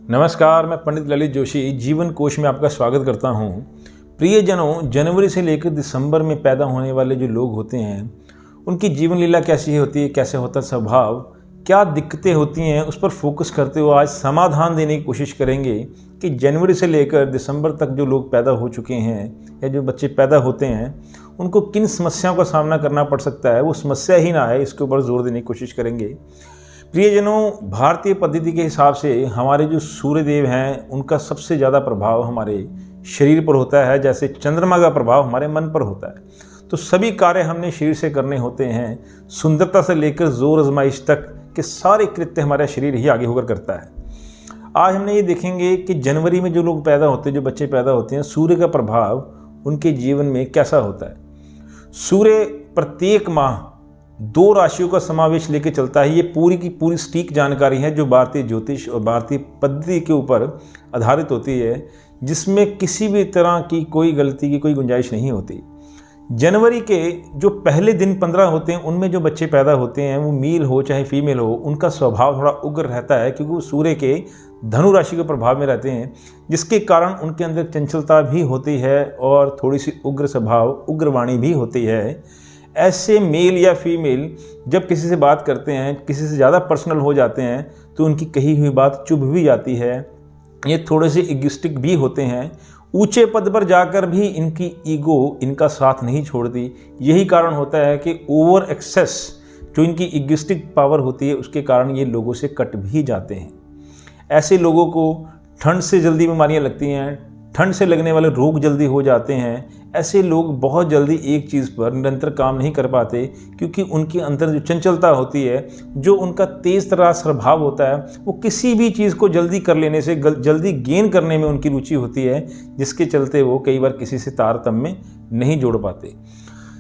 नमस्कार, मैं पंडित ललित जोशी जीवन कोश में आपका स्वागत करता हूँ। प्रियजनों, जनवरी से लेकर दिसंबर में पैदा होने वाले जो लोग होते हैं उनकी जीवन लीला कैसी होती है, कैसे होता है स्वभाव, क्या दिक्कतें होती हैं, उस पर फोकस करते हुए आज समाधान देने की कोशिश करेंगे कि जनवरी से लेकर दिसंबर तक जो लोग पैदा हो चुके हैं या जो बच्चे पैदा होते हैं उनको किन समस्याओं का सामना करना पड़ सकता है, वो समस्या ही ना आए, इसके ऊपर जोर देने की कोशिश करेंगे। प्रियजनों, भारतीय पद्धति के हिसाब से हमारे जो सूर्यदेव हैं उनका सबसे ज़्यादा प्रभाव हमारे शरीर पर होता है, जैसे चंद्रमा का प्रभाव हमारे मन पर होता है। तो सभी कार्य हमने शरीर से करने होते हैं। सुंदरता से लेकर जोर आजमाइश तक के सारे कृत्य हमारा शरीर ही आगे होकर करता है। आज हमने ये देखेंगे कि जनवरी में जो लोग पैदा होते हैं, जो बच्चे पैदा होते हैं, सूर्य का प्रभाव उनके जीवन में कैसा होता है। सूर्य प्रत्येक माह 2 राशियों का समावेश लेकर चलता है। ये पूरी की पूरी सटीक जानकारी है जो भारतीय ज्योतिष और भारतीय पद्धति के ऊपर आधारित होती है, जिसमें किसी भी तरह की कोई गलती की कोई गुंजाइश नहीं होती। जनवरी के जो पहले दिन 15 होते हैं उनमें जो बच्चे पैदा होते हैं, वो मेल हो चाहे फीमेल हो, उनका स्वभाव थोड़ा उग्र रहता है क्योंकि वो सूर्य के धनु राशि के प्रभाव में रहते हैं, जिसके कारण उनके अंदर चंचलता भी होती है और थोड़ी सी उग्र स्वभाव, उग्रवाणी भी होती है। ऐसे मेल या फीमेल जब किसी से बात करते हैं, किसी से ज़्यादा पर्सनल हो जाते हैं, तो उनकी कही हुई बात चुभ भी जाती है। ये थोड़े से इगोइस्टिक भी होते हैं। ऊंचे पद पर जाकर भी इनकी ईगो इनका साथ नहीं छोड़ती। यही कारण होता है कि ओवर एक्सेस जो इनकी इगोइस्टिक पावर होती है, उसके कारण ये लोगों से कट भी जाते हैं। ऐसे लोगों को ठंड से जल्दी बीमारियां लगती हैं, ठंड से लगने वाले रोग जल्दी हो जाते हैं। ऐसे लोग बहुत जल्दी एक चीज़ पर निरंतर काम नहीं कर पाते क्योंकि उनके अंदर जो चंचलता होती है, जो उनका तेज़ तरार स्वभाव होता है, वो किसी भी चीज़ को जल्दी कर लेने से जल्दी गेन करने में उनकी रुचि होती है, जिसके चलते वो कई बार किसी से तारतम्य नहीं जोड़ पाते।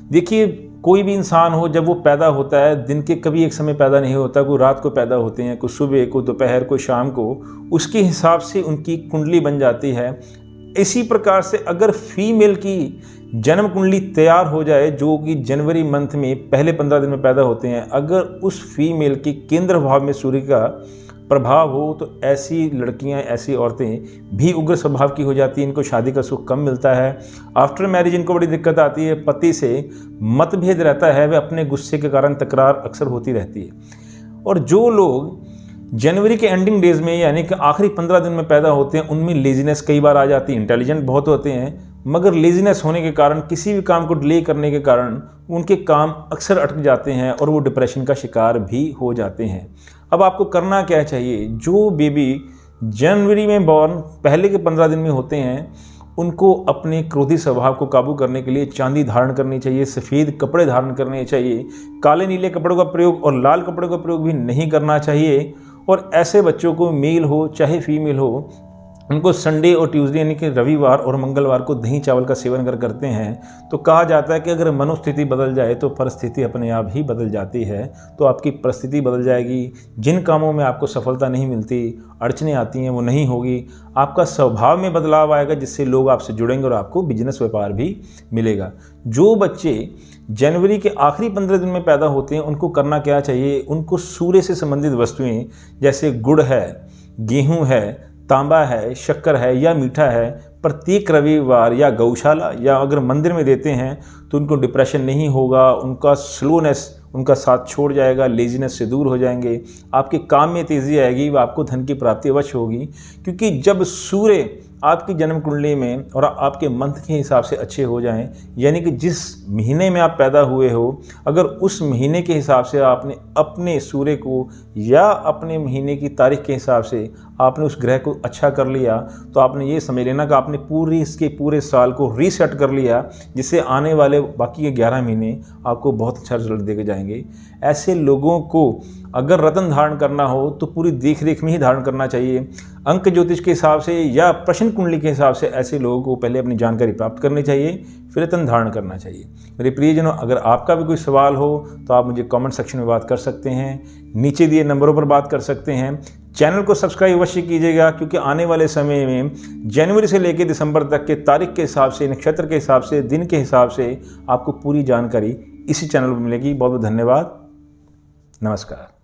देखिए, कोई भी इंसान हो, जब वो पैदा होता है, दिन के कभी एक समय पैदा नहीं होता। कोई रात को पैदा होते हैं, कोई सुबह, कोई दोपहर, कोई शाम को, उसके हिसाब से उनकी कुंडली बन जाती है। इसी प्रकार से अगर फीमेल की जन्म कुंडली तैयार हो जाए, जो कि जनवरी मंथ में पहले 15 दिन में पैदा होते हैं, अगर उस फीमेल की केंद्र भाव में सूर्य का प्रभाव हो, तो ऐसी लड़कियां, ऐसी औरतें भी उग्र स्वभाव की हो जाती हैं। इनको शादी का सुख कम मिलता है। आफ्टर मैरिज इनको बड़ी दिक्कत आती है। पति से मतभेद रहता है, वे अपने गुस्से के कारण तकरार अक्सर होती रहती है। और जो लोग जनवरी के एंडिंग डेज में यानी कि आखिरी 15 दिन में पैदा होते हैं, उनमें लेजीनेस कई बार आ जाती है। इंटेलिजेंट बहुत होते हैं, मगर लेजीनेस होने के कारण, किसी भी काम को डिले करने के कारण उनके काम अक्सर अटक जाते हैं और वो डिप्रेशन का शिकार भी हो जाते हैं। अब आपको करना क्या चाहिए? जो बेबी जनवरी में बॉर्न पहले के 15 दिन में होते हैं, उनको अपने क्रोधी स्वभाव को काबू करने के लिए चांदी धारण करनी चाहिए, सफ़ेद कपड़े धारण करने चाहिए, काले नीले कपड़ों का प्रयोग और लाल कपड़ों का प्रयोग भी नहीं करना चाहिए। और ऐसे बच्चों को, मेल हो चाहे फीमेल हो, उनको संडे और ट्यूसडे यानी कि रविवार और मंगलवार को दही चावल का सेवन अगर करते हैं, तो कहा जाता है कि अगर मनोस्थिति बदल जाए तो परिस्थिति अपने आप ही बदल जाती है। तो आपकी परिस्थिति बदल जाएगी। जिन कामों में आपको सफलता नहीं मिलती, अड़चने आती हैं, वो नहीं होगी। आपका स्वभाव में बदलाव आएगा, जिससे लोग आपसे जुड़ेंगे और आपको बिजनेस व्यापार भी मिलेगा। जो बच्चे जनवरी के आखिरी 15 दिन में पैदा होते हैं, उनको करना क्या चाहिए? उनको सूर्य से संबंधित वस्तुएं जैसे गुड़ है, गेहूँ है, तांबा है, शक्कर है या मीठा है, प्रत्येक रविवार या गौशाला या अगर मंदिर में देते हैं तो उनको डिप्रेशन नहीं होगा, उनका स्लोनेस उनका साथ छोड़ जाएगा, लेजीनेस से दूर हो जाएंगे, आपके काम में तेज़ी आएगी, वह आपको धन की प्राप्ति अवश्य होगी। क्योंकि जब सूर्य आपकी जन्म कुंडली में और आपके मंथ के हिसाब से अच्छे हो जाएं, यानी कि जिस महीने में आप पैदा हुए हो, अगर उस महीने के हिसाब से आपने अपने सूर्य को या अपने महीने की तारीख के हिसाब से आपने उस ग्रह को अच्छा कर लिया, तो आपने ये समझ लेना कि आपने इसके पूरे साल को रीसेट कर लिया, जिससे आने वाले बाकी के 11 महीने आपको बहुत अच्छा रिजल्ट देके जाएंगे। ऐसे लोगों को अगर रत्न धारण करना हो तो पूरी देख रेख में ही धारण करना चाहिए। अंक ज्योतिष के हिसाब से या प्रश्न कुंडली के हिसाब से ऐसे लोगों को पहले अपनी जानकारी प्राप्त करनी चाहिए, फिर रत्न धारण करना चाहिए। मेरे प्रियजनों, अगर आपका भी कोई सवाल हो तो आप मुझे कमेंट सेक्शन में बात कर सकते हैं, नीचे दिए नंबरों पर बात कर सकते हैं। चैनल को सब्सक्राइब अवश्य कीजिएगा, क्योंकि आने वाले समय में जनवरी से लेकर दिसंबर तक के तारीख के हिसाब से, नक्षत्र के हिसाब से, दिन के हिसाब से आपको पूरी जानकारी इसी चैनल पर मिलेगी। बहुत बहुत धन्यवाद। नमस्कार।